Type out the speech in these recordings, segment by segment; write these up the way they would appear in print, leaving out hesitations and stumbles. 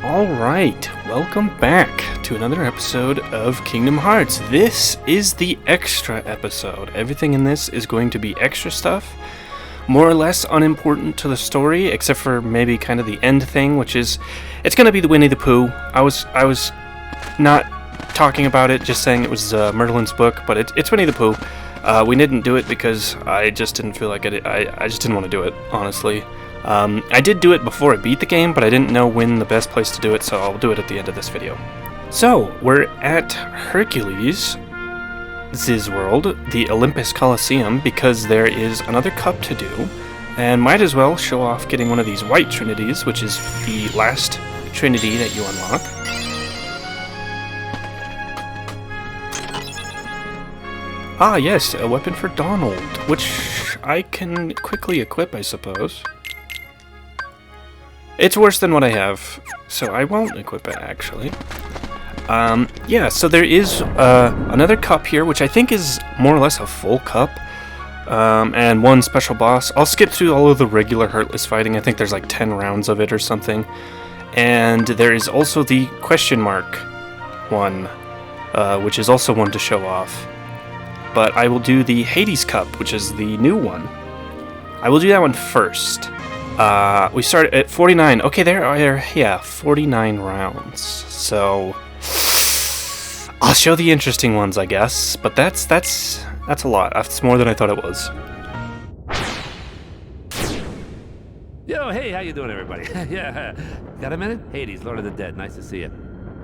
Alright, welcome back to another episode of Kingdom Hearts. This is the extra episode. Everything in this is going to be extra stuff, more or less unimportant to the story, except for maybe kind of the end thing, which is, it's going to be the Winnie the Pooh. I was not talking about it, just saying it was Merlin's book, but it's Winnie the Pooh. We didn't do it because I just didn't feel like it. I just didn't want to do it, honestly. I did do it before I beat the game, but I didn't know when the best place to do it, so I'll do it at the end of this video. So, we're at Hercules' world, the Olympus Coliseum, because there is another cup to do, and might as well show off getting one of these white trinities, which is the last trinity that you unlock. Ah yes, a weapon for Donald, which I can quickly equip, I suppose. It's worse than what I have, so I won't equip it, actually. Yeah, so there is another cup here, which I think is more or less a full cup, and one special boss. I'll skip through all of the regular Heartless fighting. I think there's like 10 rounds of it or something. And there is also the question mark one, which is also one to show off. But I will do the Hades Cup, which is the new one. I will do that one first. We start at 49. Okay, there are, 49 rounds. So I'll show the interesting ones, I guess. But that's a lot. That's more than I thought it was. Yo, hey, how you doing, everybody? Yeah, got a minute? Hades, Lord of the Dead. Nice to see you.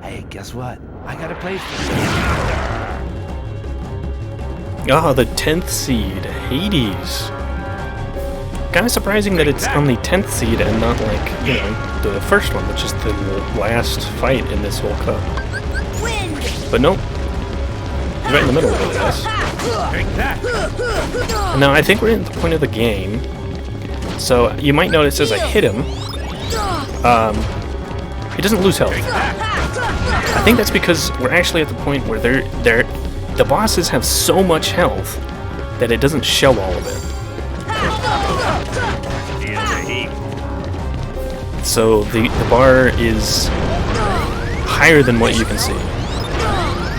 Hey, guess what? I got a place for you. Ah, the 10th seed, Hades. Kind of surprising that it's on the 10th seed and not like, you know, the first one, which is the last fight in this whole cup. But nope. He's right in the middle of it, I guess. Now, I think we're at the point of the game. So, you might notice as I hit him, he doesn't lose health. I think that's because we're actually at the point where the bosses have so much health that it doesn't show all of it. So the bar is higher than what you can see.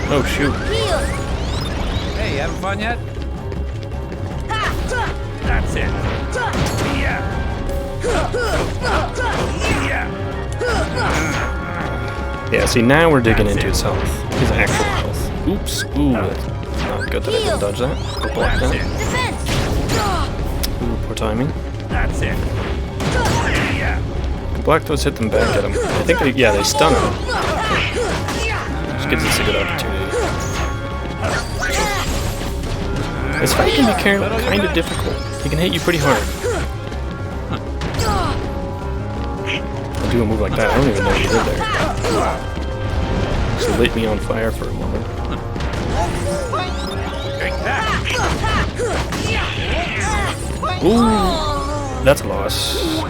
Oh shoot. Hey, you having fun yet? That's it. Yeah, see, now we're digging into his health. His actual health. Oops. Ooh, that's not good that I didn't dodge that. Or block that. Ooh, poor timing. That's it. Block those, hit them back at him. I think they stun him. Just gives us a good opportunity. This fight can be kind of difficult. He can hit you pretty hard. I'll do a move like that. I don't even know what he did there. Just lit me on fire for a moment. Ooh, that's a loss.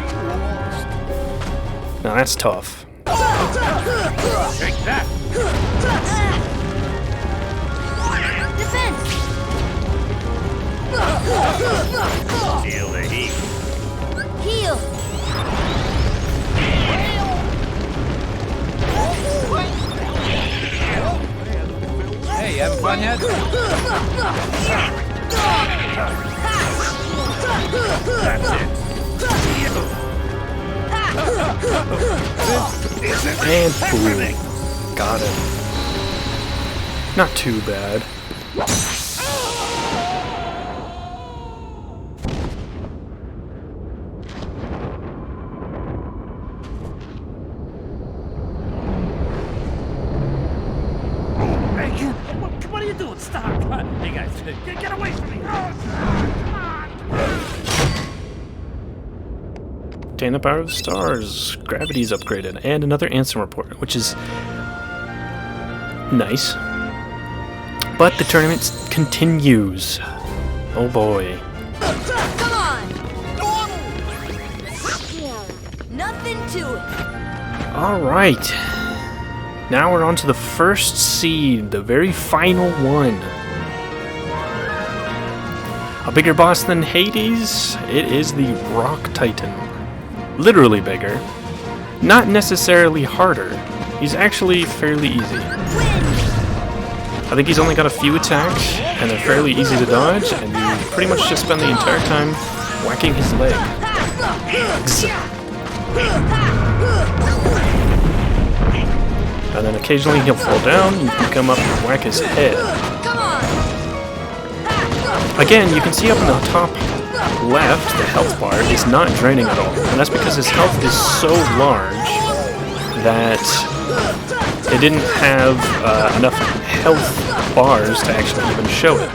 Now that's tough. Take that. Feel the heat. Heal. Hey, you having fun yet? That's it. And boom. Got it. Not too bad. Hey, what are you doing? Stop. Hey, guys, get away from me. Come on. Obtain the power of the stars. Gravity's upgraded. And another Ansem report, which is nice. But the tournament continues. Oh boy. Come on. Nothing to it. Alright. Now we're on to the first seed, the very final one. A bigger boss than Hades? It is the Rock Titan. Literally bigger. not necessarily harder. He's actually fairly easy. I think he's only got a few attacks, and they're fairly easy to dodge, and you pretty much just spend the entire time whacking his leg. And then occasionally he'll fall down, and you can come up and whack his head. Again, you can see up in the top left, the health bar is not draining at all, and that's because his health is so large that it didn't have enough health bars to actually even show it.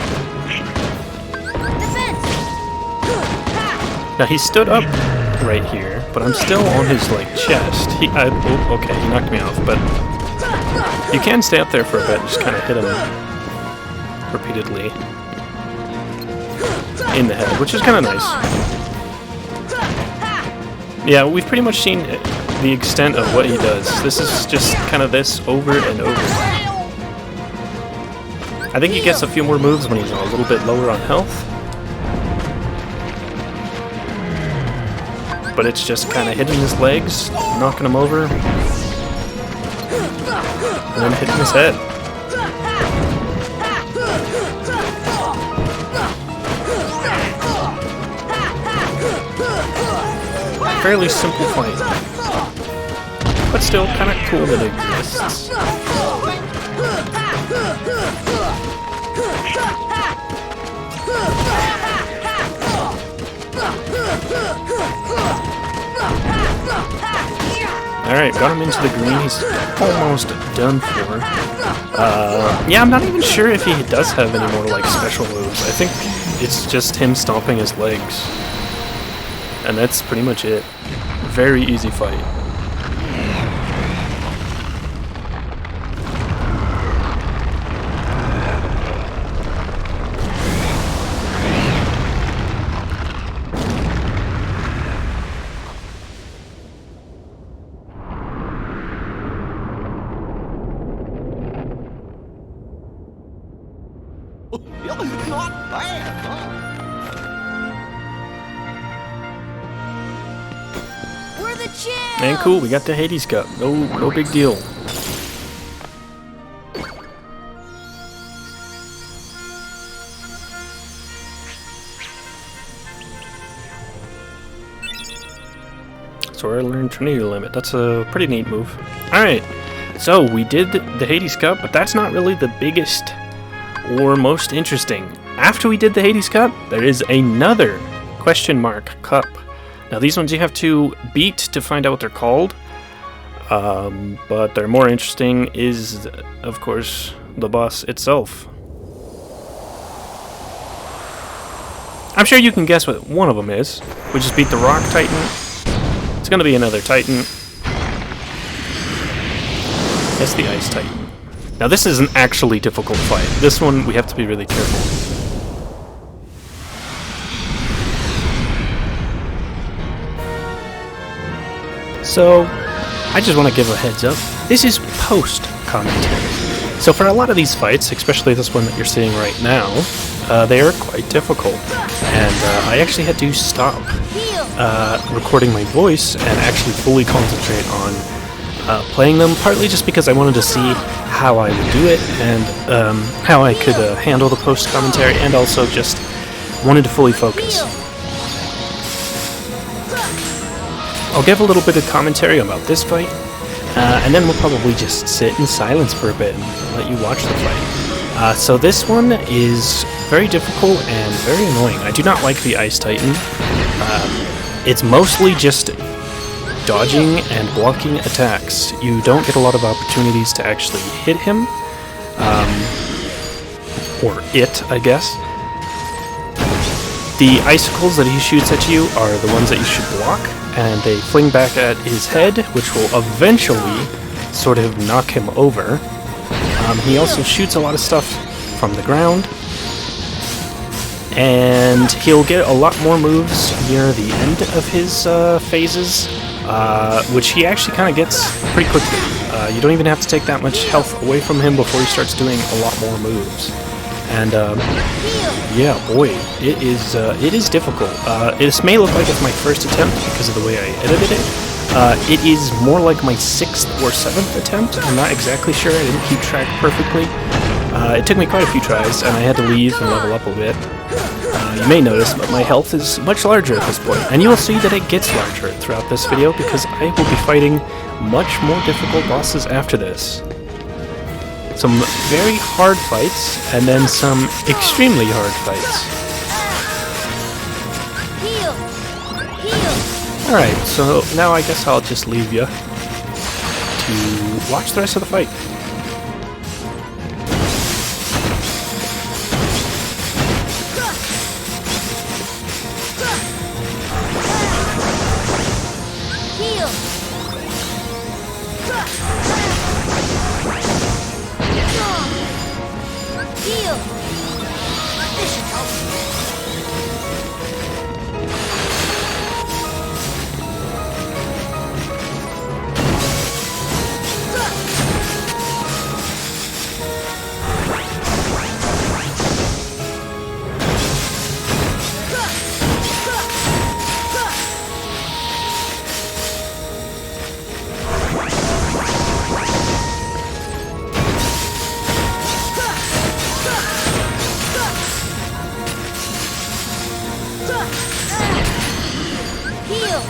Now he stood up right here, but I'm still on his like chest. Oh, okay, he knocked me off, but you can stay up there for a bit and just kind of hit him repeatedly in the head, which is kind of nice. Yeah, we've pretty much seen the extent of what he does. This is just kind of this over and over. I think he gets a few more moves when he's a little bit lower on health. But it's just kind of hitting his legs, knocking him over, and then hitting his head. Fairly simple fight, but still kind of cool that it exists. Alright, got him into the green. He's almost done for. Yeah, I'm not even sure if he does have any more like special moves. I think it's just him stomping his legs. And that's pretty much it. Very easy fight. Not bad, huh? We're the champs! And cool, we got the Hades Cup. No big deal. So I learned Trinity Limit. That's a pretty neat move. Alright, so we did the Hades Cup, but that's not really the biggest or most interesting. After we did the Hades Cup, there is another question mark cup. Now these ones you have to beat to find out what they're called, but they're more interesting is, of course, the boss itself. I'm sure you can guess what one of them is. We just beat the Rock Titan. It's gonna be another Titan. It's the Ice Titan. Now this is an actually difficult fight. This one we have to be really careful. So, I just want to give a heads up. This is post-commentary. So for a lot of these fights, especially this one that you're seeing right now, they are quite difficult. And I actually had to stop recording my voice and actually fully concentrate on playing them, partly just because I wanted to see how I would do it and how I could handle the post-commentary, and also just wanted to fully focus. I'll give a little bit of commentary about this fight, and then we'll probably just sit in silence for a bit and let you watch the fight. So this one is very difficult and very annoying. I do not like the Ice Titan. It's mostly just dodging and blocking attacks. You don't get a lot of opportunities to actually hit him, or it, I guess. The icicles that he shoots at you are the ones that you should block, and they fling back at his head, which will eventually sort of knock him over. He also shoots a lot of stuff from the ground, and he'll get a lot more moves near the end of his phases, which he actually kind of gets pretty quickly. You don't even have to take that much health away from him before he starts doing a lot more moves. And yeah, boy, it is difficult. This may look like it's my first attempt because of the way I edited it, It is more like my 6th or 7th attempt. I'm not exactly sure. I didn't keep track perfectly. It took me quite a few tries, and I had to leave and level up a bit. You may notice, but my health is much larger at this point, and you will see that it gets larger throughout this video because I will be fighting much more difficult bosses after this. Some very hard fights, and then some extremely hard fights. Heal! Heal! Alright, so now I guess I'll just leave you to watch the rest of the fight. Heal! Heal! This should help. Heal!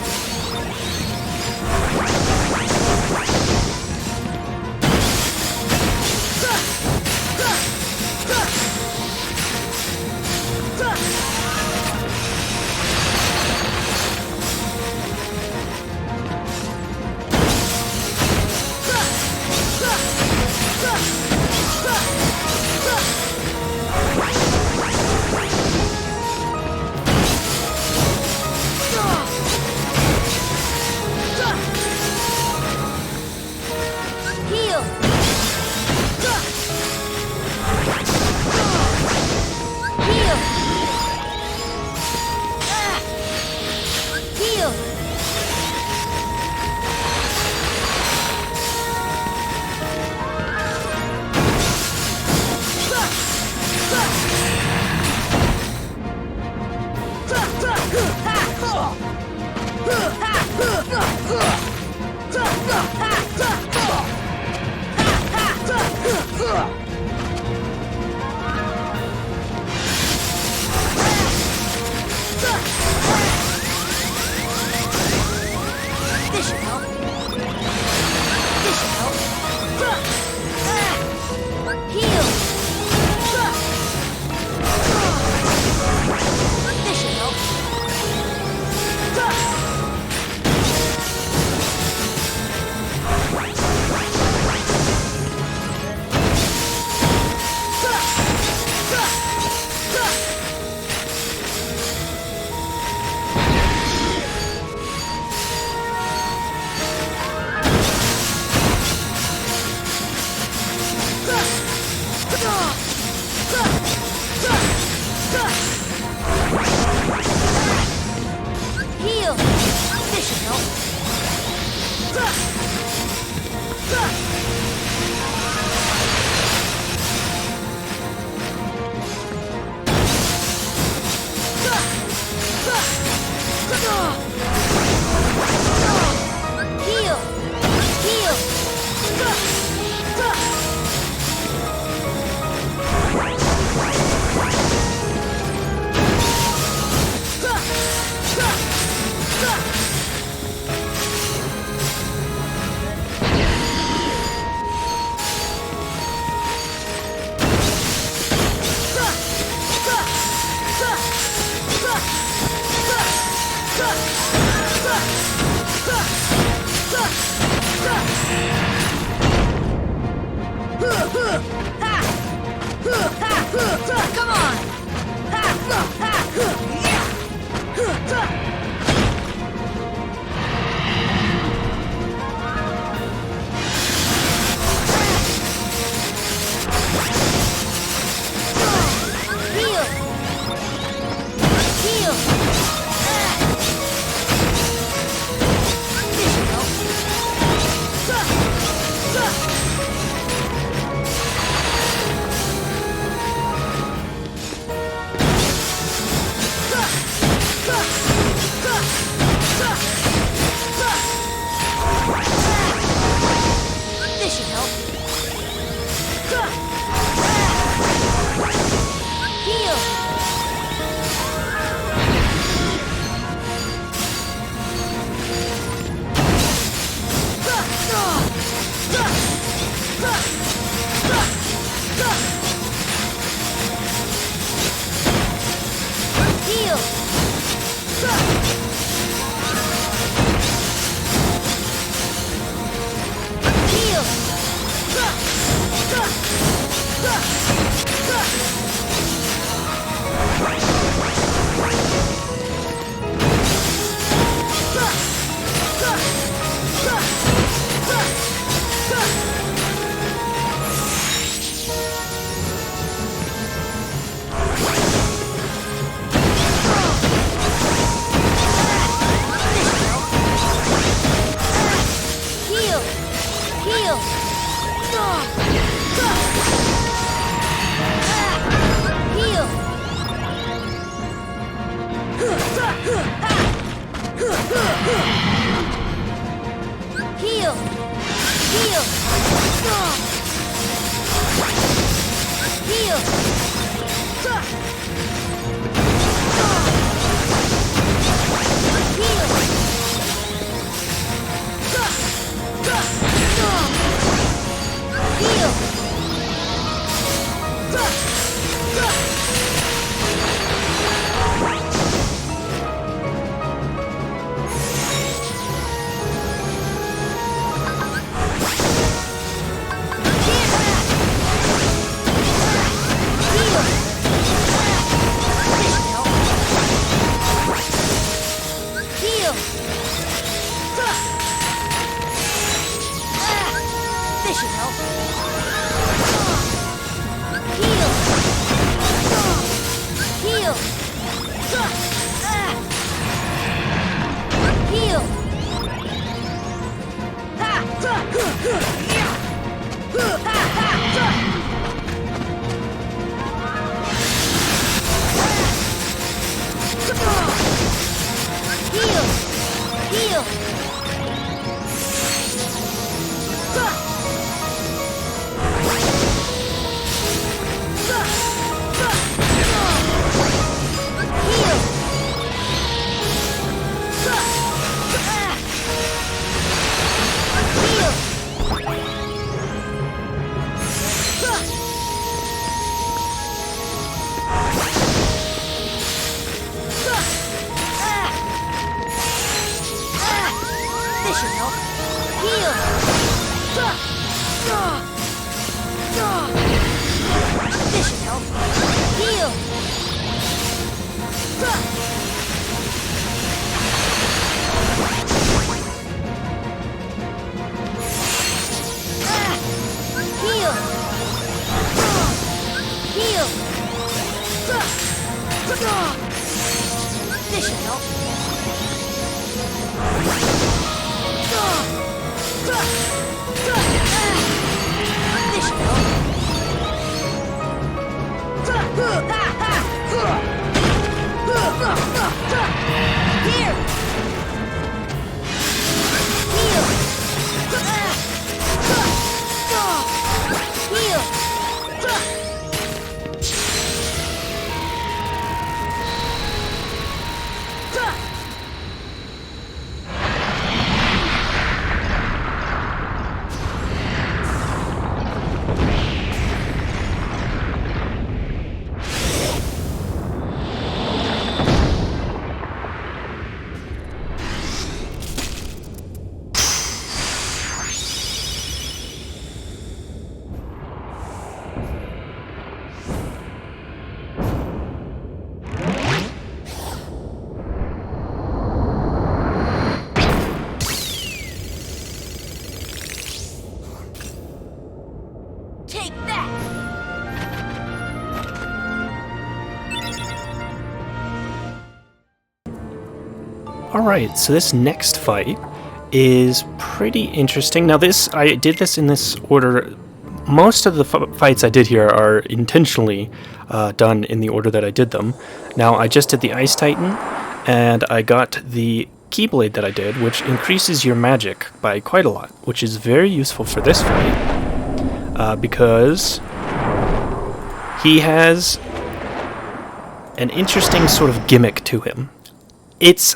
Heal! Heal! Heal! This should help. This should help. Heal! This should help. Heal! This should help. Heal! Heal! Come on! Heal! Heal! This should help. This should help. Heal. Heal. Heal. Heal. Heal. Heal. Heal. Heal. Heal. Heal. Heal. This should help. Heal. Heal. Heal. Heal. Heal. This should help. Heal. This should help. Heal. Heal. Heal. This should help. This should help. Here. Heal. Heal. Take that! Alright, so this next fight is pretty interesting. Now I did this in this order. Most of the fights I did here are intentionally done in the order that I did them. Now I just did the Ice Titan, and I got the Keyblade that I did, which increases your magic by quite a lot, which is very useful for this fight, because he has an interesting sort of gimmick to him. It's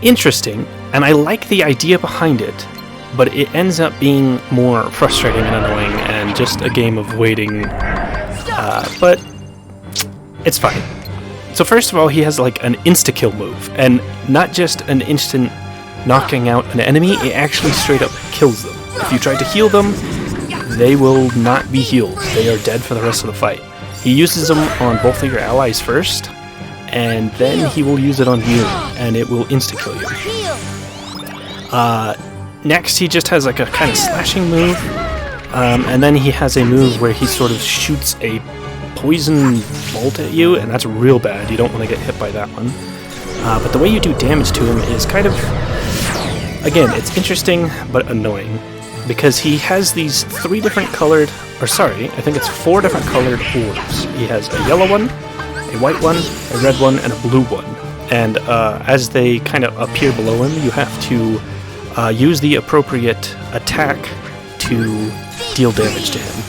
interesting, and I like the idea behind it, but it ends up being more frustrating and annoying and just a game of waiting, but it's fine. So first of all, he has like an insta-kill move, and not just an instant knocking out an enemy, it actually straight up kills them. If you try to heal them, they will not be healed. They are dead for the rest of the fight. He uses them on both of your allies first, and then he will use it on you, and it will insta-kill you. Next, he just has like a kind of slashing move, and then he has a move where he sort of shoots a poison bolt at you, and that's real bad. You don't want to get hit by that one. But the way you do damage to him is kind of, again, it's interesting but annoying, because he has these I think it's 4 different colored orbs. He has a yellow one, a white one, a red one, and a blue one. And as they kind of appear below him, you have to use the appropriate attack to deal damage to him.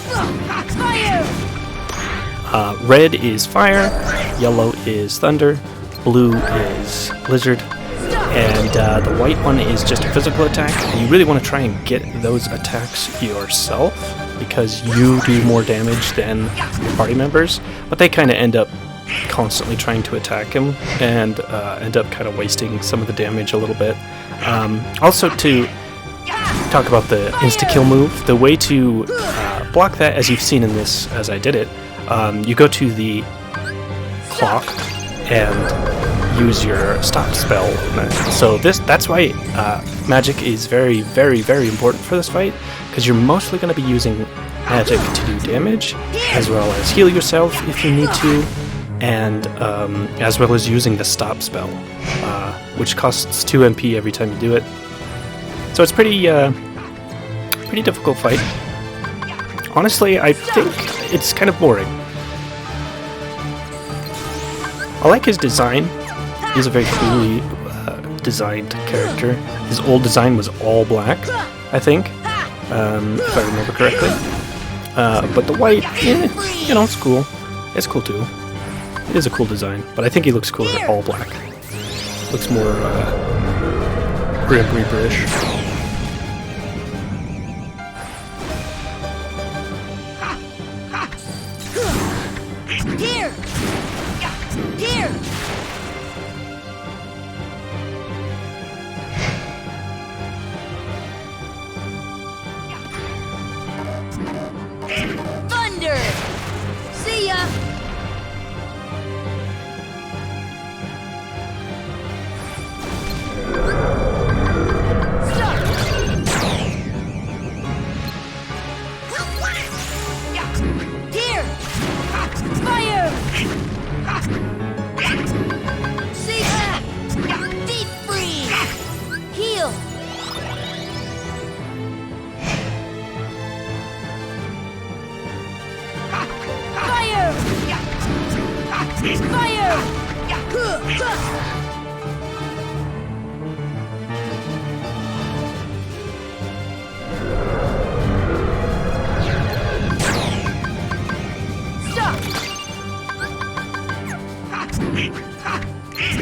Red is fire, yellow is thunder, blue is blizzard, and the white one is just a physical attack. And you really want to try and get those attacks yourself, because you do more damage than your party members, but they kind of end up constantly trying to attack him and end up kind of wasting some of the damage a little bit. Also, to talk about the insta-kill move, the way to block that, as you've seen in this as I did it, you go to the clock and use your stop spell. So that's why magic is very, very, very important for this fight, because you're mostly going to be using magic to do damage, as well as heal yourself if you need to, and as well as using the stop spell, which costs 2 MP every time you do it. So it's pretty difficult fight. Honestly, I think it's kind of boring. I like his design. He's a very coolly designed character. His old design was all black, I think, if I remember correctly. But the white, it's cool. It's cool too. It is a cool design, but I think he looks cooler all black. Looks more Grim Reaper-ish. Here! Here! Thunder! See ya! Stop! Here! Fire! See that? Deep freeze! Heal! Fire! Fire! Stop!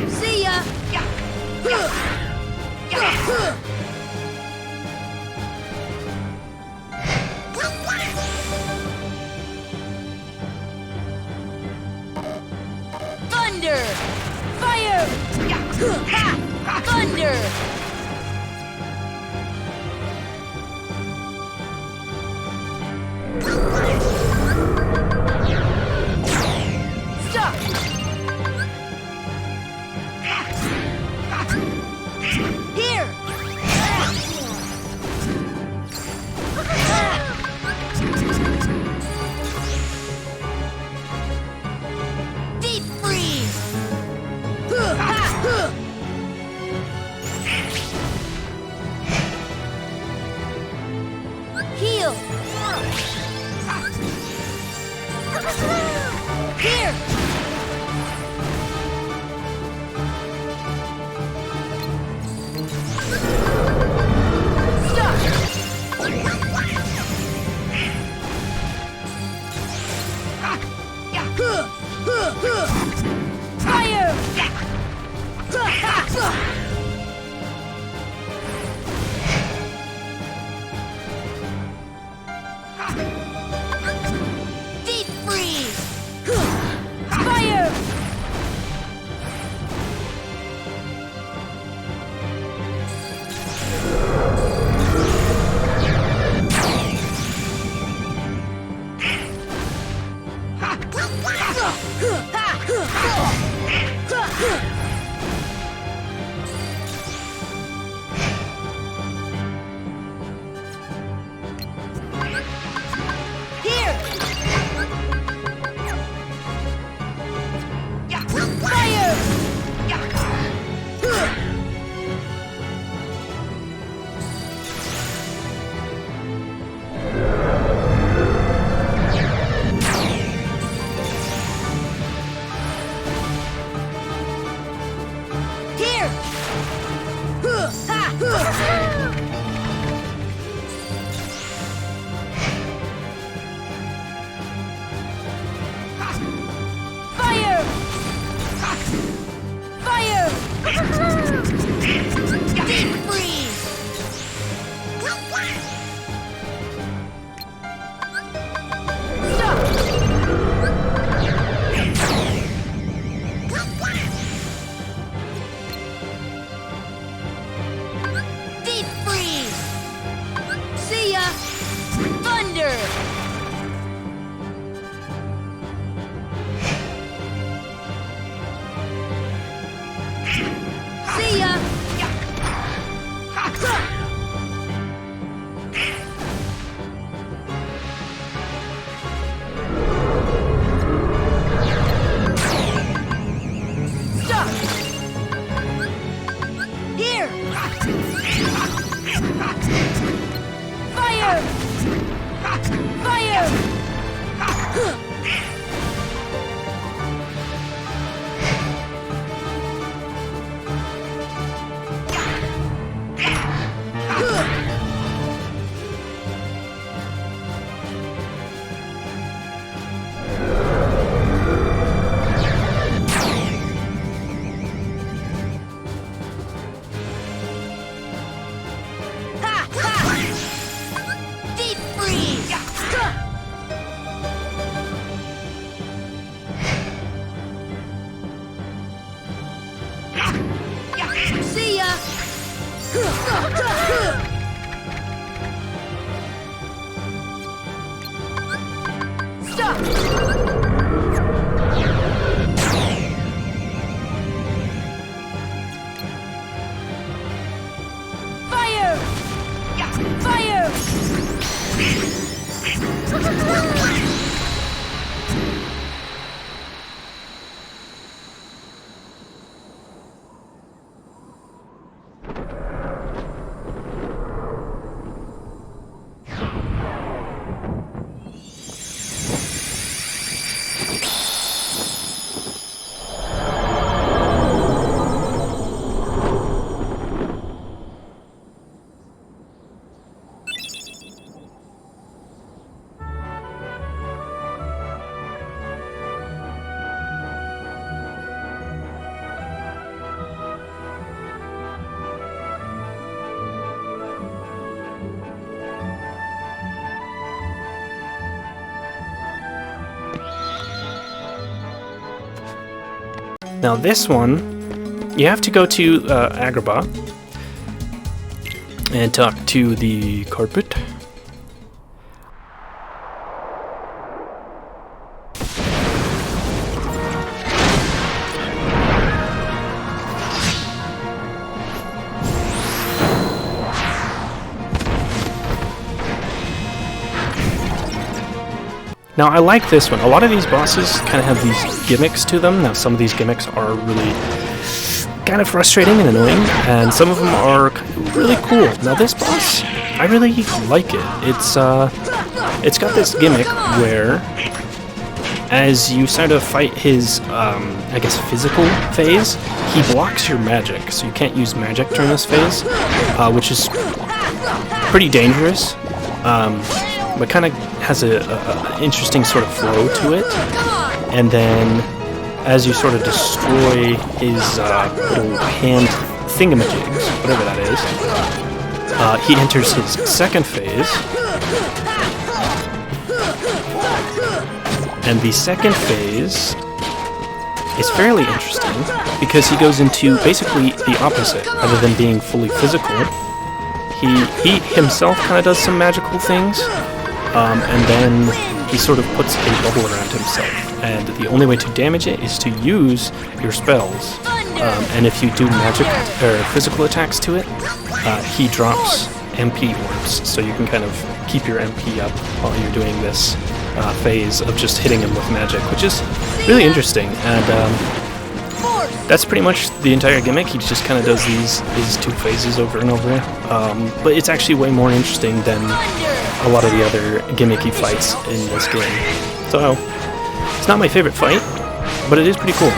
See ya! Thunder! Fire! Thunder! Stop! Here! Deep freeze! Heal! Here! Fire! Deep freeze! Fire! Here! Fire! Here! Fire! Fire! Deep freeze! Stop! Deep freeze! See ya! Thunder! See ya! Stop! Here! Fire! Fire! Ha! Ha! Deep freeze! See ya! Stop! Fire! Fire! Now this one, you have to go to Agrabah and talk to the carpet. Now I like this one. A lot of these bosses kind of have these gimmicks to them. Now some of these gimmicks are really kind of frustrating and annoying, and some of them are really cool. Now this boss, I really like it. It's got this gimmick where as you start to fight his, I guess, physical phase, he blocks your magic, so you can't use magic during this phase, which is pretty dangerous. but kind of has a interesting sort of flow to it. Come on! And then, as you sort of destroy his little hand thingamajigs, whatever that is, he enters his second phase. And the second phase is fairly interesting because he goes into basically the opposite. Rather than being fully physical, he himself kind of does some magical things, and then he sort of puts a bubble around himself. And the only way to damage it is to use your spells. And if you do magic or physical attacks to it, he drops MP orbs, so you can kind of keep your MP up while you're doing this phase of just hitting him with magic, which is really interesting. And that's pretty much the entire gimmick. He just kind of does these two phases over and over. But it's actually way more interesting than a lot of the other gimmicky fights in this game. So it's not my favorite fight, but it is pretty cool.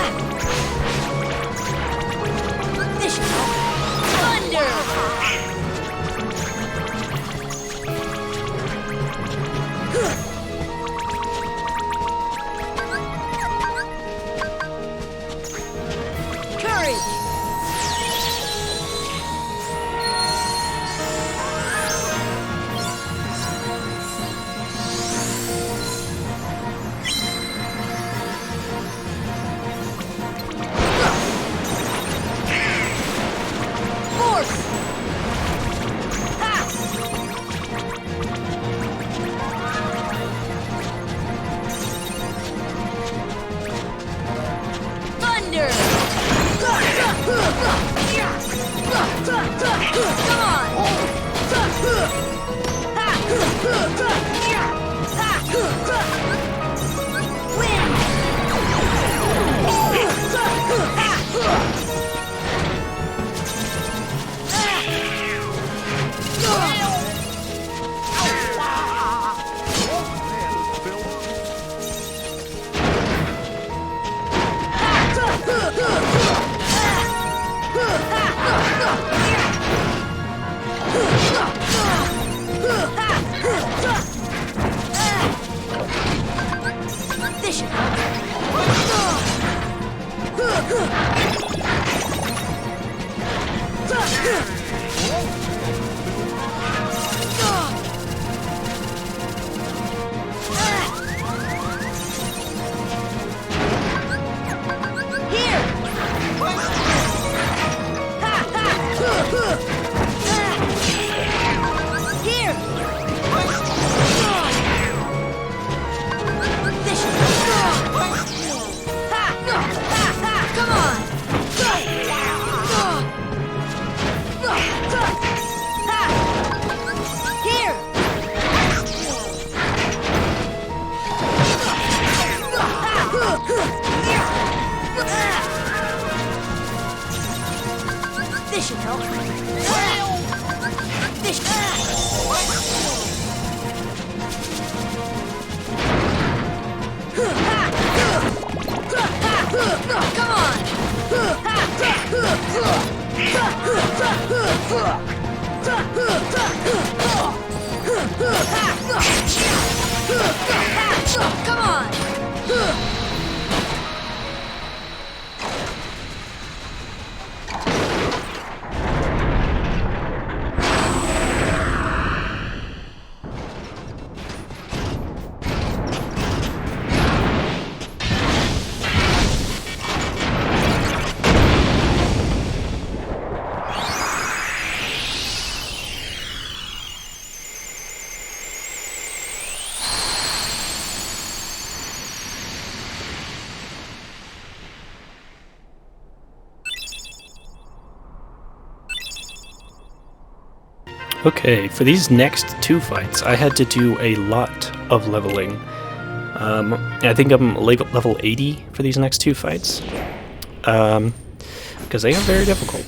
This should help. This Come on! Come on! Okay, for these next two fights, I had to do a lot of leveling. I think I'm level 80 for these next two fights, because they are very difficult.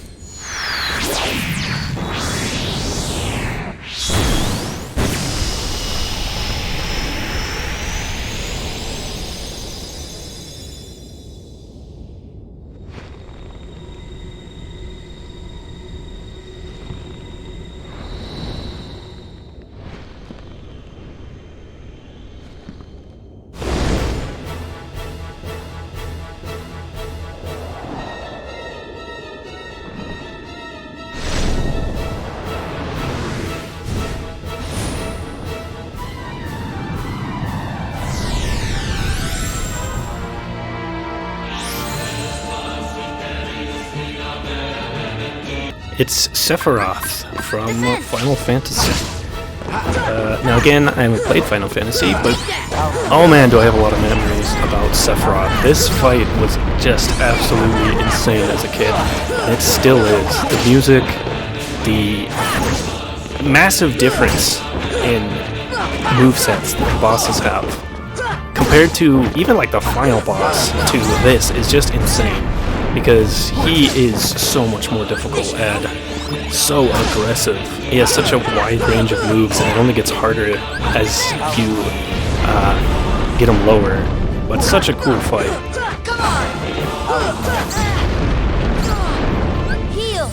It's Sephiroth from Final Fantasy. Now again, I haven't played Final Fantasy, but oh man, do I have a lot of memories about Sephiroth. This fight was just absolutely insane as a kid. It still is. The music, the massive difference in movesets that the bosses have compared to even like the final boss to this is just insane, because he is so much more difficult and so aggressive. He has such a wide range of moves, and it only gets harder as you get him lower. But such a cool fight. Come on! Heal!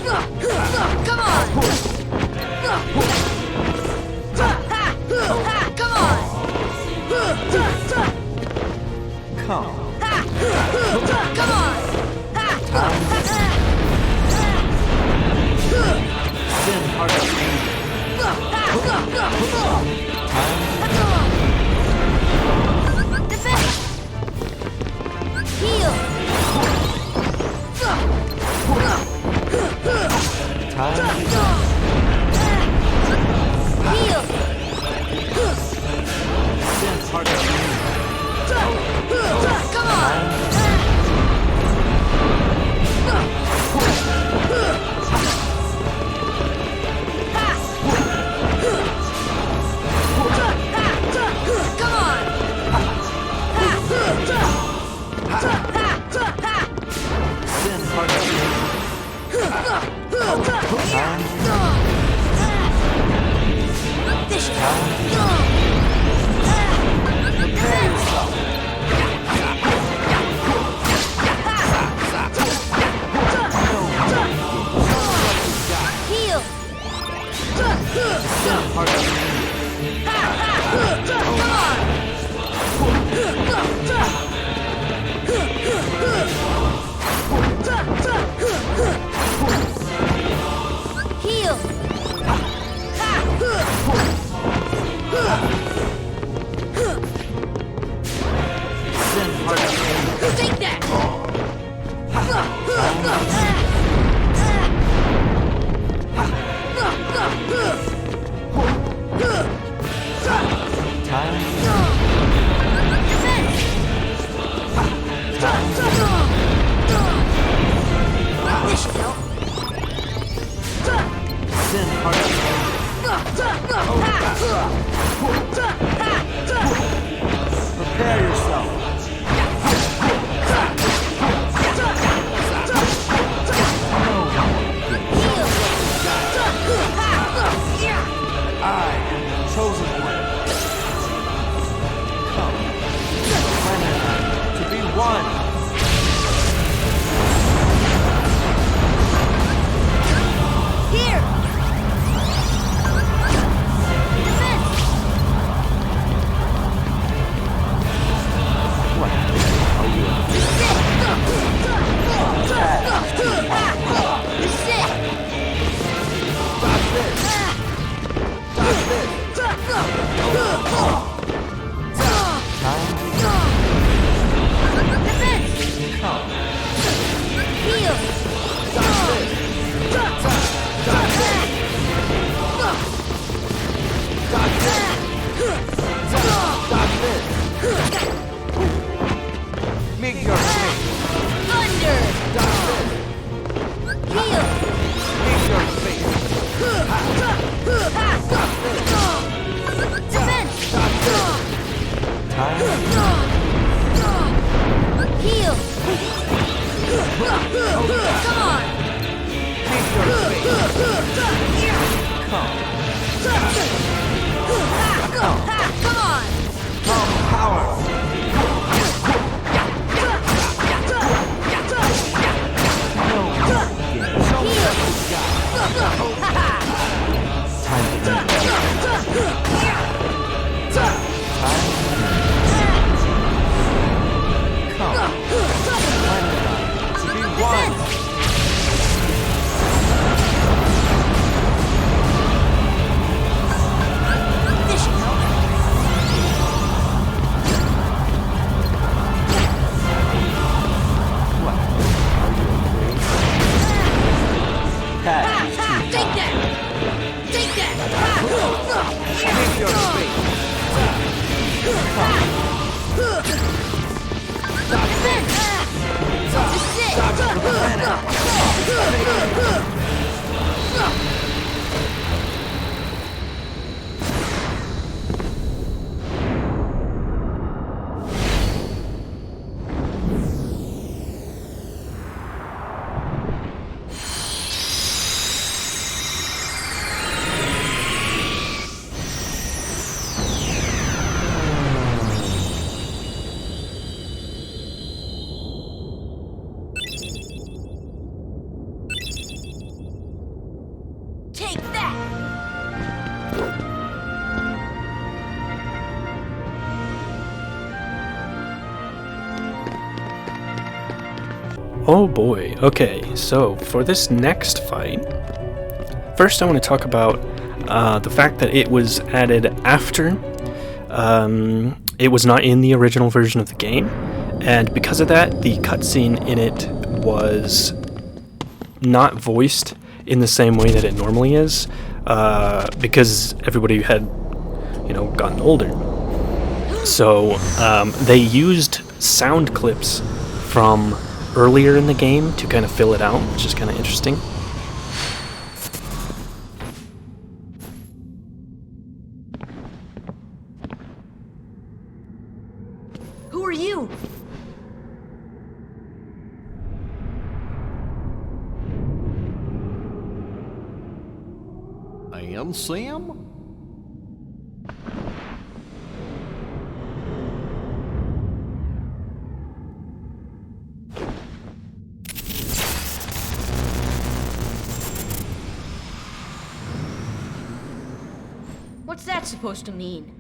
Come on! Come on! Come. Come on! Sin heart of Defense! Heal! time. Heal! Sin heart of Come on! Come on! sin heart of This Heal! sin heart of Come on! Heal! sin heart of Take that! time. This should help. Sin heart of prepare yourself. I am the chosen one. Come. Planet to be one. Here! Defense! Oh boy. Okay, so for this next fight, first I want to talk about the fact that it was added after. It was not in the original version of the game, and because of that, the cutscene in it was not voiced in the same way that it normally is, because everybody had, gotten older. So they used sound clips from earlier in the game to kind of fill it out, which is kind of interesting. Who are you? And Sam? What's that supposed to mean?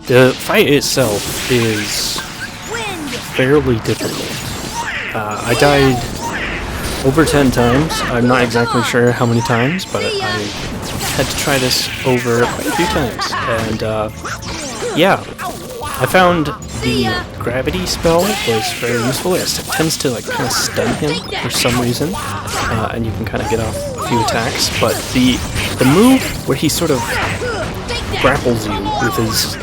The fight itself is fairly difficult. I died over 10 times. I'm not exactly sure how many times, but I had to try this over quite a few times. And yeah, I found the gravity spell was very useful. It tends to kind of stun him for some reason, and you can kind of get off a few attacks. But the move where he sort of grapples you with his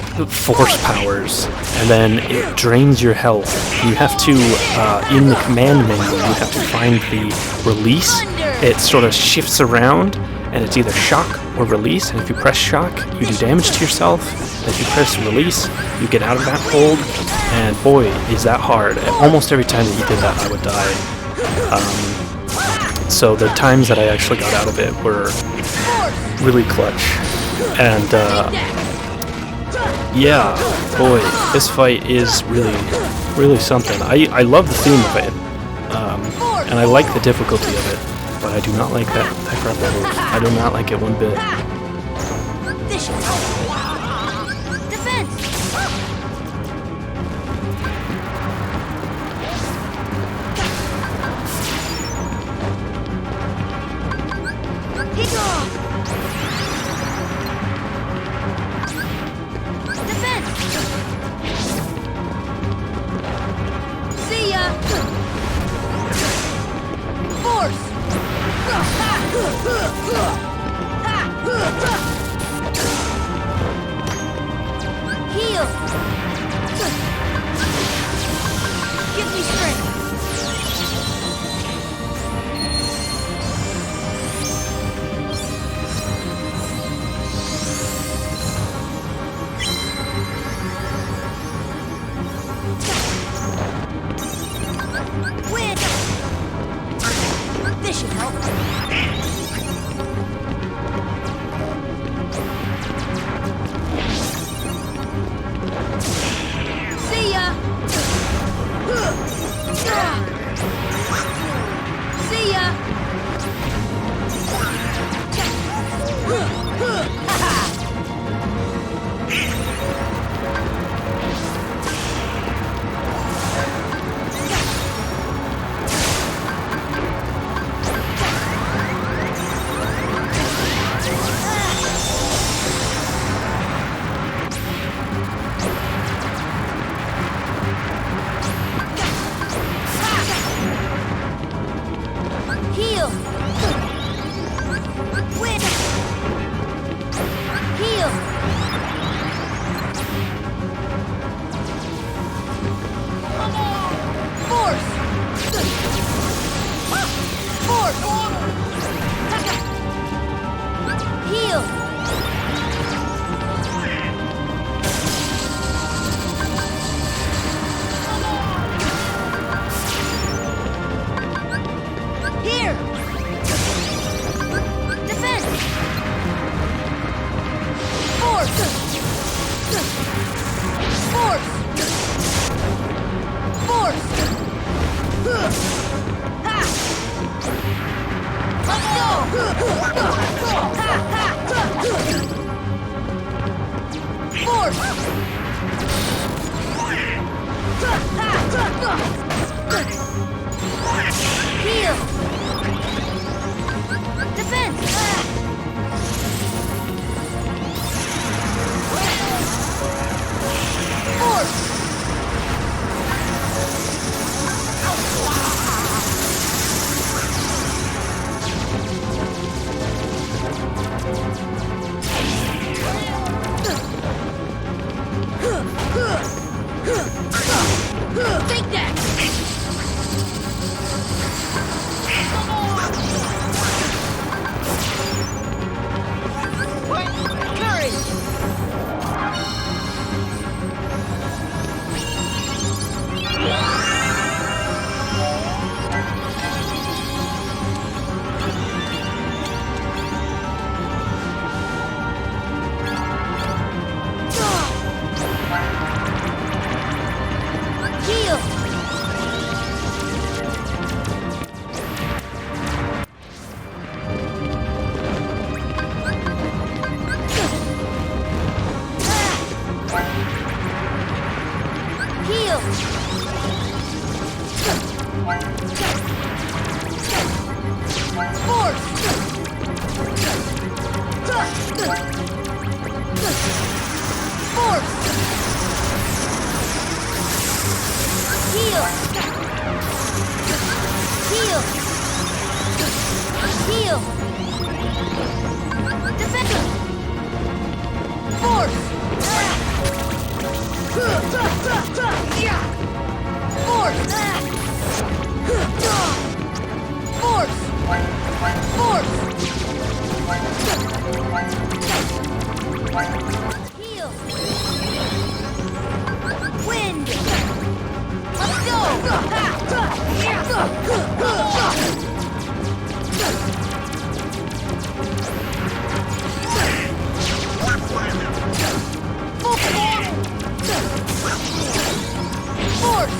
force powers, and then it drains your health. You have to, in the command menu, you have to find the release. It sort of shifts around, and it's either shock or release, and if you press shock, you do damage to yourself. If you press release, you get out of that hold, and boy, is that hard. And almost every time that you did that, I would die. So the times that I actually got out of it were really clutch. And yeah, boy, this fight is really something. I love the theme of it, and I like the difficulty of it, but I do not like that grapple move. I do not like it one bit. Defense! See ya! Force! Heal! Heal! Defense! Force! Take that! Heal! Heal! Force! Force! Heal! Heal! Heal! Defend! Force! Force! Force! Force! Heal! Wind! Let's go! Force!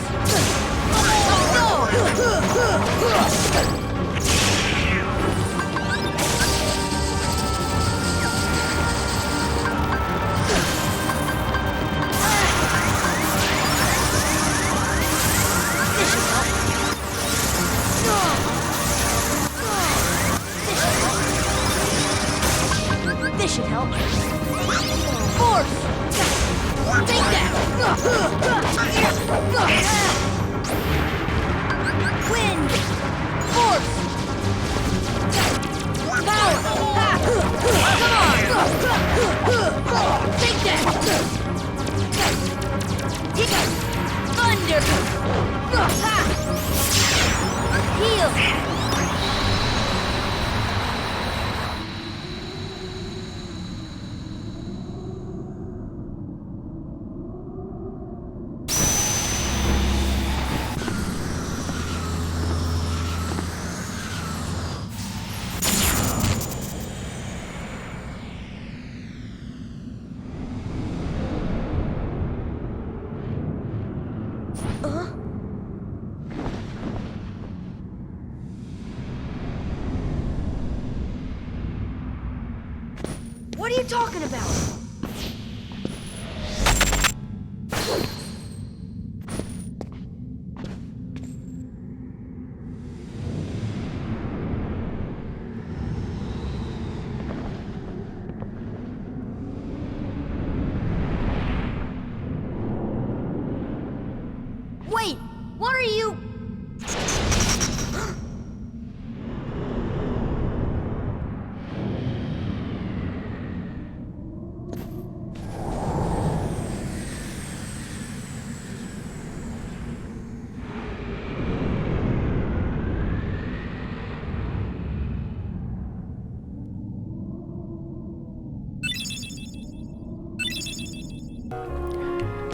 This should help. Force! Take that! Wind! Force! Power! Come on! Take that! Thunder! Heal! What are you talking about? Wait, what are you...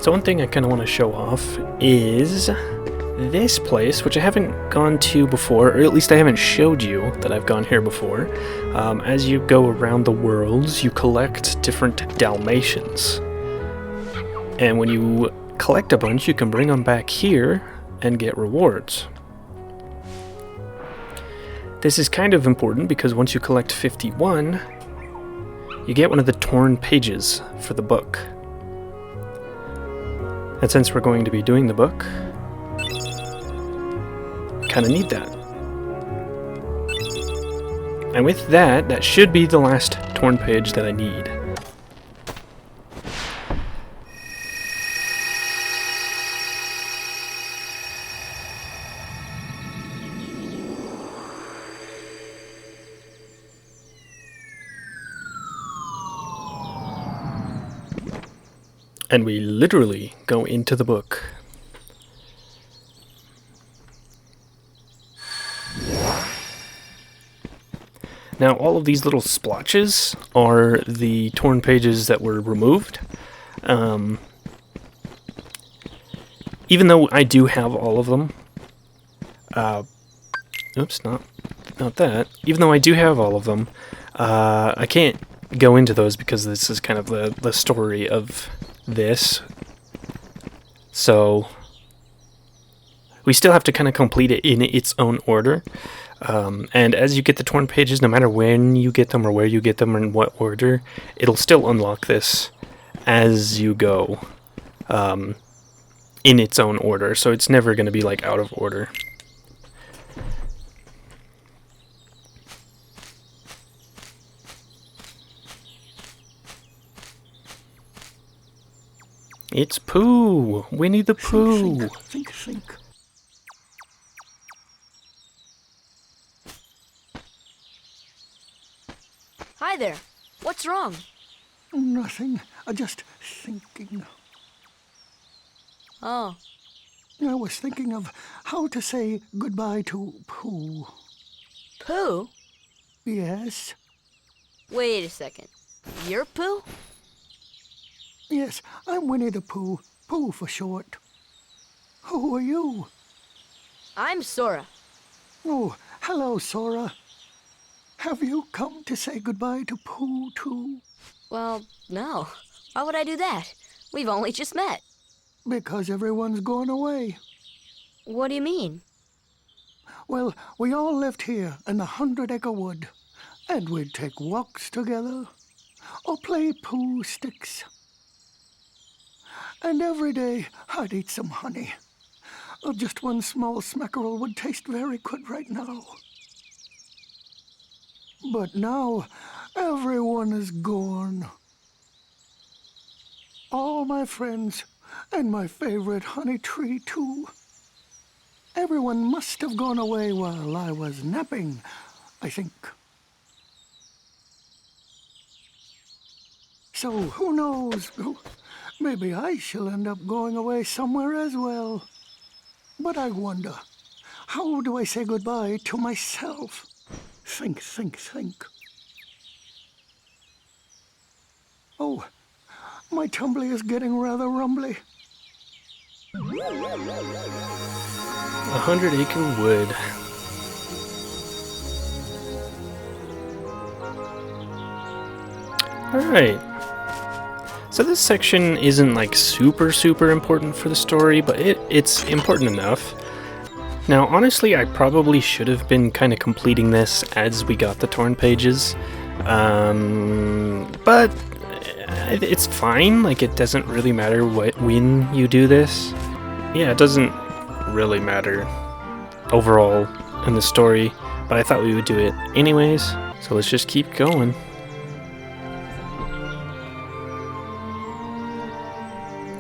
So one thing I kind of want to show off is this place, which I haven't gone to before, or at least I haven't showed you that I've gone here before. As you go around the worlds, you collect different Dalmatians. And when you collect a bunch, you can bring them back here and get rewards. This is kind of important because once you collect 51, you get one of the torn pages for the book. And since we're going to be doing the book, kind of need that. And with that, that should be the last torn page that I need. And we literally go into the book. Now, all of these little splotches are the torn pages that were removed. Even though I do have all of them, oops, not that. Even though I do have all of them, I can't go into those because this is kind of the story of this. So we still have to kind of complete it in its own order. And as you get the torn pages, no matter when you get them or where you get them or in what order, it'll still unlock this as you go, in its own order. So it's never going to be like out of order. It's Pooh! Winnie the Pooh! Think. Hi there. What's wrong? Nothing. Just thinking. Oh, I was thinking of how to say goodbye to Pooh. Pooh? Yes? Wait a second. You're Pooh? Yes, I'm Winnie the Pooh. Pooh for short. Who are you? I'm Sora. Oh, hello, Sora. Have you come to say goodbye to Pooh, too? Well, no. Why would I do that? We've only just met. Because everyone's gone away. What do you mean? Well, we all lived here in the 100-acre wood, and we'd take walks together, or play Pooh sticks. And every day I'd eat some honey. Just one small smackerel would taste very good right now. But now everyone is gone. All my friends, and my favorite honey tree too. Everyone must have gone away while I was napping, I think. So who knows? Maybe I shall end up going away somewhere as well. But I wonder, how do I say goodbye to myself? Think. Oh, my tumbly is getting rather rumbly. 100-acre wood. Alright. So this section isn't like super important for the story, but it's important enough. Now, honestly, I probably should have been kind of completing this as we got the torn pages. But it's fine. Like, it doesn't really matter when you do this. Yeah, it doesn't really matter overall in the story, but I thought we would do it anyways, so let's just keep going.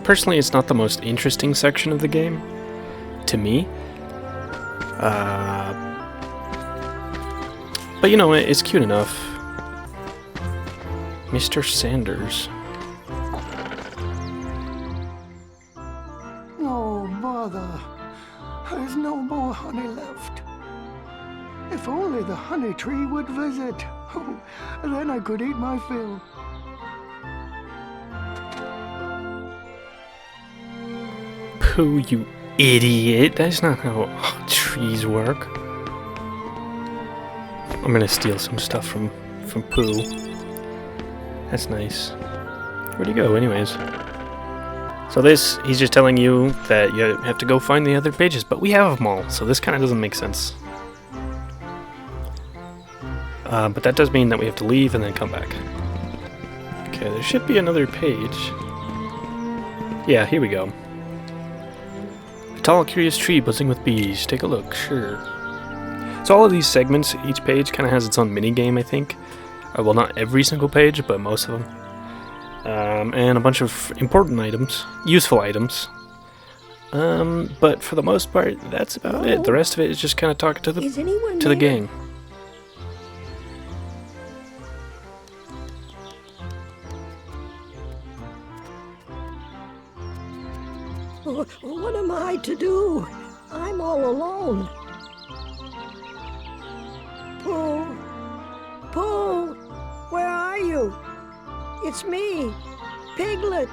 Personally, it's not the most interesting section of the game, to me. But you know, it's cute enough. Mr. Sanders. Oh, bother. There's no more honey left. If only the honey tree would visit. Oh, then I could eat my fill. Pooh, you idiot. That's not how trees work. I'm gonna steal some stuff from Pooh. That's nice. Where'd he go, anyways? So this, he's just telling you that you have to go find the other pages, but we have them all, so this kind of doesn't make sense. But that does mean that we have to leave and then come back. Okay, there should be another page. Yeah, here we go. Tall, curious tree buzzing with bees. Take a look, sure. So all of these segments, each page kind of has its own mini game, I think. Well, not every single page, but most of them. And a bunch of important items, useful items. But for the most part, that's about it. The rest of it is just kind of talking to the gang. What am I to do? I'm all alone. Pooh! Pooh! Where are you? It's me, Piglet.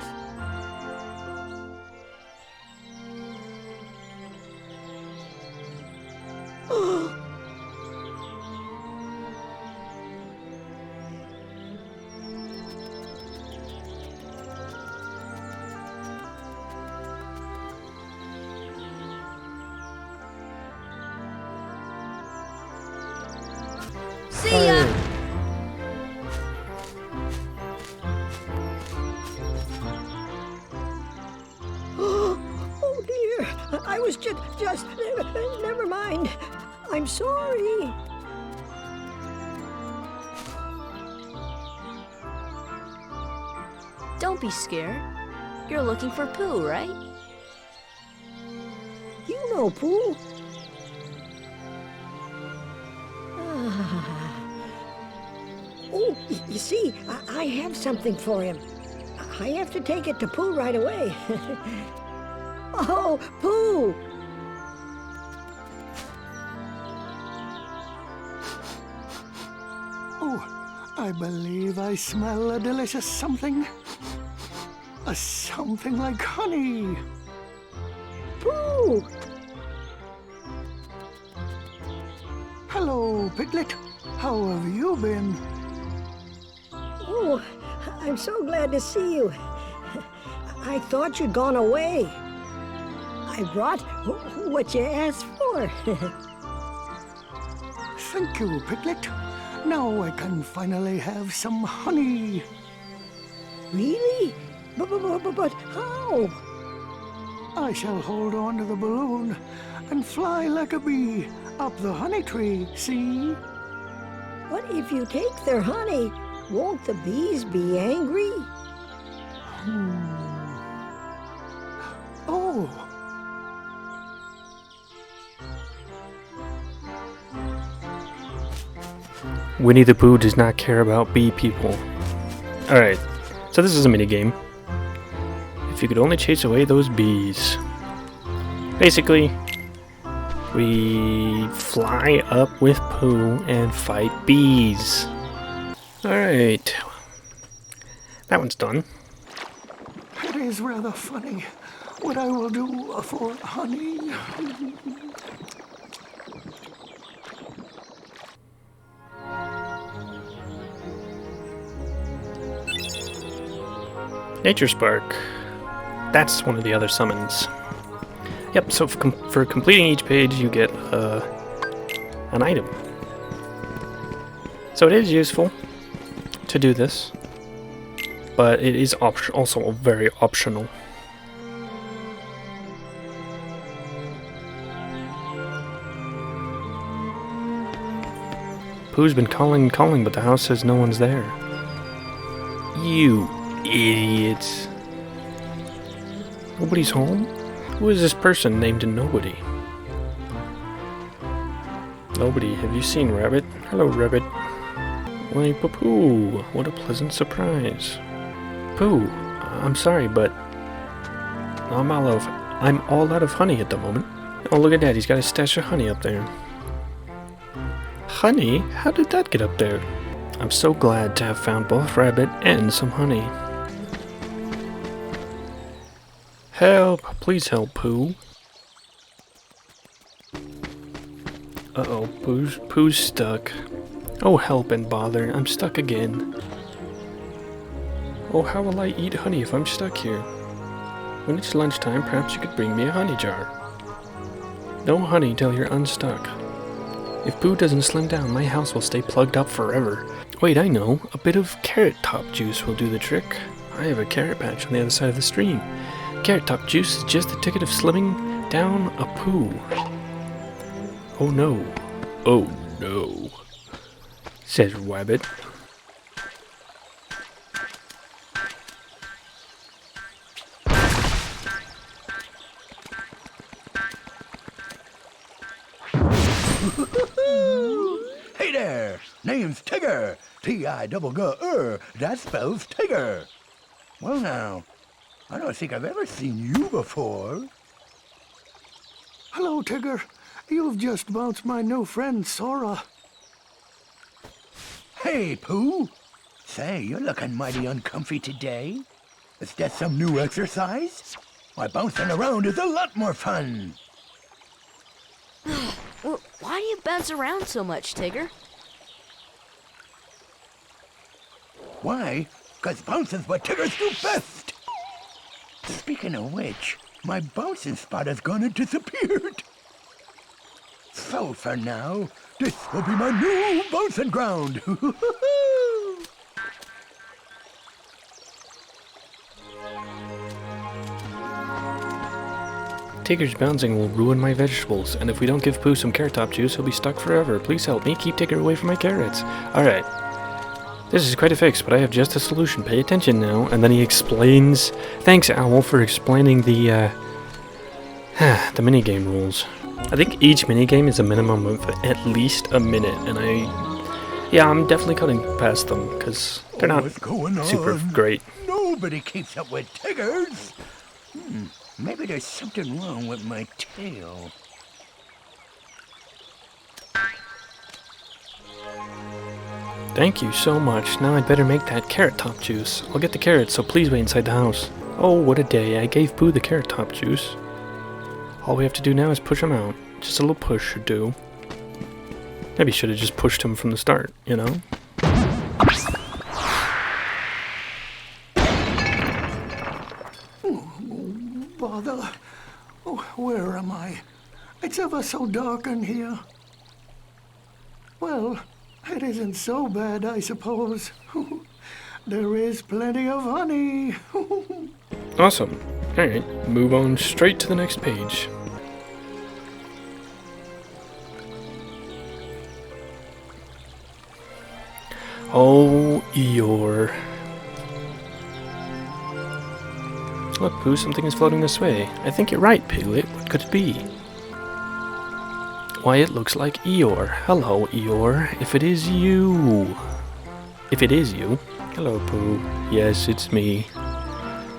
See ya! Oh dear, I was just, never mind. I'm sorry. Don't be scared. You're looking for Pooh, right? You know Pooh. Oh, you see, I have something for him. I have to take it to Pooh right away. Oh, Pooh! Oh, I believe I smell a delicious something. A something like honey. Pooh! Hello, Piglet. How have you been? Oh, I'm so glad to see you. I thought you'd gone away. I brought what you asked for. Thank you, Piglet. Now I can finally have some honey. Really? But how? I shall hold on to the balloon and fly like a bee up the honey tree, see? What if you take their honey? Won't the bees be angry? Oh. Winnie the Pooh does not care about bee people. Alright, so this is a minigame. If you could only chase away those bees. Basically, we fly up with Pooh and fight bees. Alright. That one's done. It is rather funny what I will do for honey. Nature Spark. That's one of the other summons. Yep, so for completing each page you get an item. So it is useful to do this, but it is also very optional. Pooh's been calling, but the house says no one's there. You idiots. Nobody's home? Who is this person named Nobody? Nobody, have you seen Rabbit? Hello, Rabbit. Why, Pooh, what a pleasant surprise. Pooh, I'm sorry, but I'm all out of honey at the moment. Oh, look at that, he's got a stash of honey up there. Honey? How did that get up there? I'm so glad to have found both Rabbit and some honey. Help! Please help, Pooh. Uh-oh, Pooh's stuck. Oh, help and bother, I'm stuck again. Oh, how will I eat honey if I'm stuck here? When it's lunchtime, perhaps you could bring me a honey jar. No honey till you're unstuck. If Pooh doesn't slim down, my house will stay plugged up forever. Wait, I know. A bit of carrot top juice will do the trick. I have a carrot patch on the other side of the stream. Carrot top juice is just the ticket of slimming down a poo. Oh no. Oh no. Says Rabbit. Hey there! Name's Tigger! T-I-double-G-R. That spells Tigger. Well now, I don't think I've ever seen you before. Hello, Tigger. You've just bounced my new friend, Sora. Hey, Pooh. Say, you're looking mighty uncomfy today. Is that some new exercise? Why, bouncing around is a lot more fun. Well, why do you bounce around so much, Tigger? Why? 'Cause bouncing's what Tiggers do best. Speaking of which, my bouncing spot has gone and disappeared. So for now, this will be my new bouncing ground. Tigger's bouncing will ruin my vegetables, and if we don't give Pooh some carrot top juice, he'll be stuck forever. Please help me keep Tigger away from my carrots. Alright. This is quite a fix, but I have just a solution. Pay attention now. And then he explains... Thanks, Owl, for explaining the the minigame rules. I think each minigame is a minimum of at least a minute, and I'm definitely cutting past them, because they're not super great. Nobody keeps up with Tiggers. Maybe there's something wrong with my tail. Thank you so much. Now I'd better make that carrot top juice. I'll get the carrots, so please wait inside the house. Oh, what a day. I gave Pooh the carrot top juice. All we have to do now is push him out. Just a little push should do. Maybe should have just pushed him from the start, you know? Bother. Oh, where am I? It's ever so dark in here. Well, it isn't so bad, I suppose. There is plenty of honey. Awesome. Alright, move on straight to the next page. Oh, Eeyore. Look, Pooh, something is floating this way. I think you're right, Piglet. What could it be? Why, it looks like Eeyore. Hello, Eeyore. If it is you. Hello, Pooh. Yes, it's me.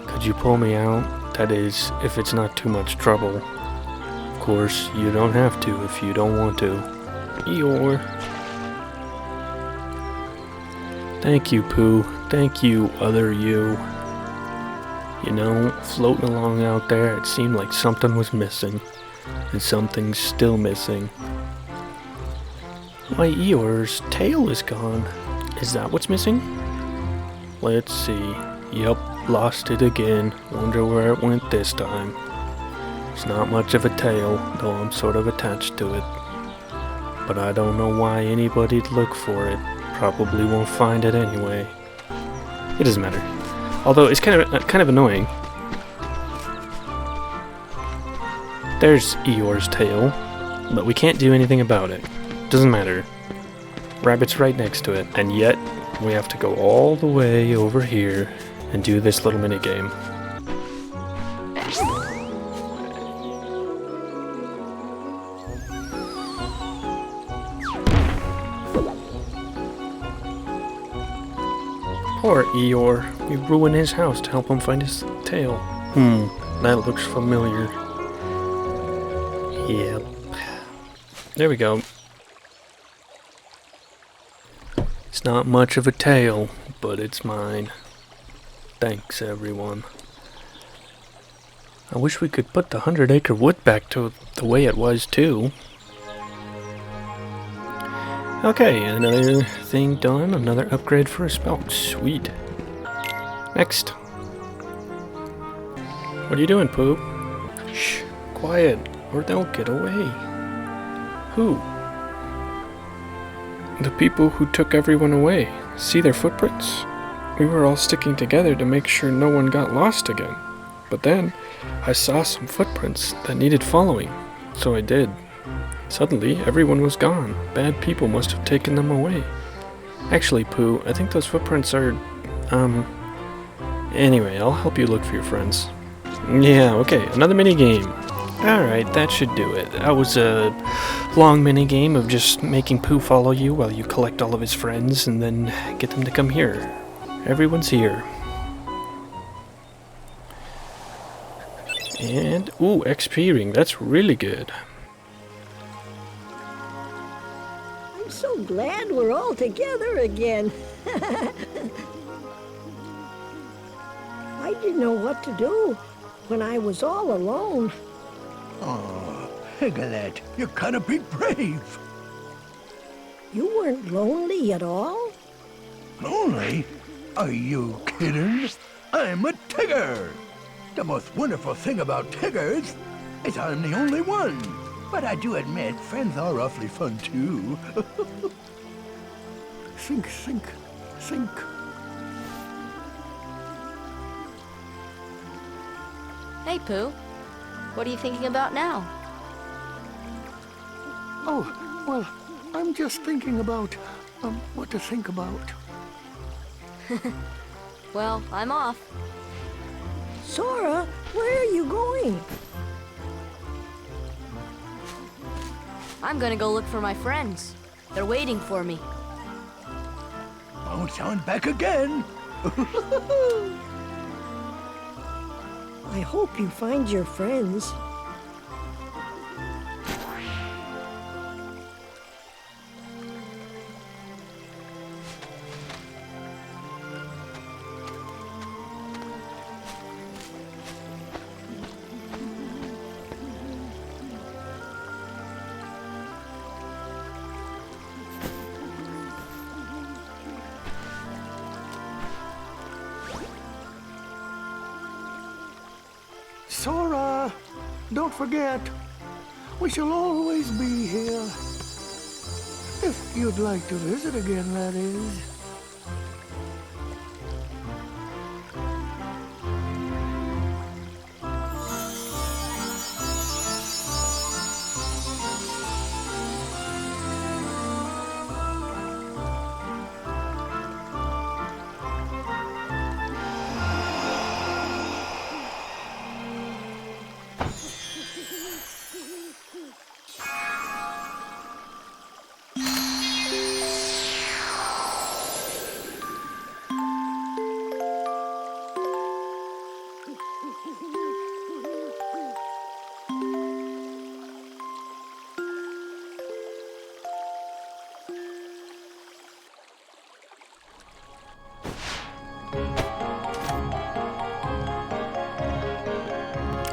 Could you pull me out? That is, if it's not too much trouble. Of course, you don't have to if you don't want to. Eeyore. Thank you, Pooh. Thank you, other you. You know, floating along out there, it seemed like something was missing. And something's still missing. Why, Eeyore's tail is gone. Is that what's missing? Let's see. Yep, lost it again. Wonder where it went this time. It's not much of a tail, though I'm sort of attached to it. But I don't know why anybody'd look for it. Probably won't find it anyway. It doesn't matter. Although it's kind of annoying. There's Eeyore's tail, but we can't do anything about it. Doesn't matter. Rabbit's right next to it, and yet we have to go all the way over here and do this little mini game. Poor Eeyore. We ruined his house to help him find his tail. That looks familiar. Yep. There we go. It's not much of a tail, but it's mine. Thanks, everyone. I wish we could put the 100-acre wood back to the way it was, too. Okay, another thing done. Another upgrade for a spout. Sweet. Next. What are you doing, Pooh? Shh. Quiet, or they'll get away. Who? The people who took everyone away. See their footprints? We were all sticking together to make sure no one got lost again. But then I saw some footprints that needed following, so I did. Suddenly, everyone was gone. Bad people must have taken them away. Actually, Pooh, I think those footprints are, Anyway, I'll help you look for your friends. Yeah, okay, another mini-game. Alright, that should do it. That was a long mini-game of just making Pooh follow you while you collect all of his friends and then get them to come here. Everyone's here. And, ooh, XP ring, that's really good. I'm so glad we're all together again. I didn't know what to do when I was all alone. Oh, Piglet, you gotta be brave. You weren't lonely at all? Lonely? Are you kidding? I'm a Tigger. The most wonderful thing about Tiggers is I'm the only one. But I do admit, friends are awfully fun too. Think, think, think. Hey, Pooh. What are you thinking about now? Oh, well, I'm just thinking about, what to think about. Well, I'm off. Sora, where are you going? I'm gonna go look for my friends. They're waiting for me. Bounce on back again. I hope you find your friends. Sora, don't forget, we shall always be here. If you'd like to visit again, that is.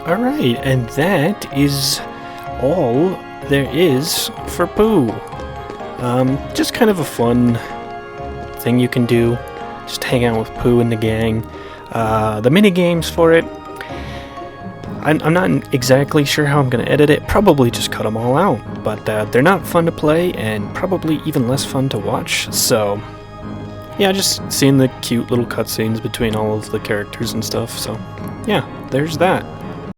Alright, and that is all there is for Pooh. Just kind of a fun thing you can do. Just hang out with Pooh and the gang. The mini games for it, I'm not exactly sure how I'm going to edit it. Probably just cut them all out. But they're not fun to play and probably even less fun to watch. So, yeah, just seeing the cute little cutscenes between all of the characters and stuff. So, yeah, there's that.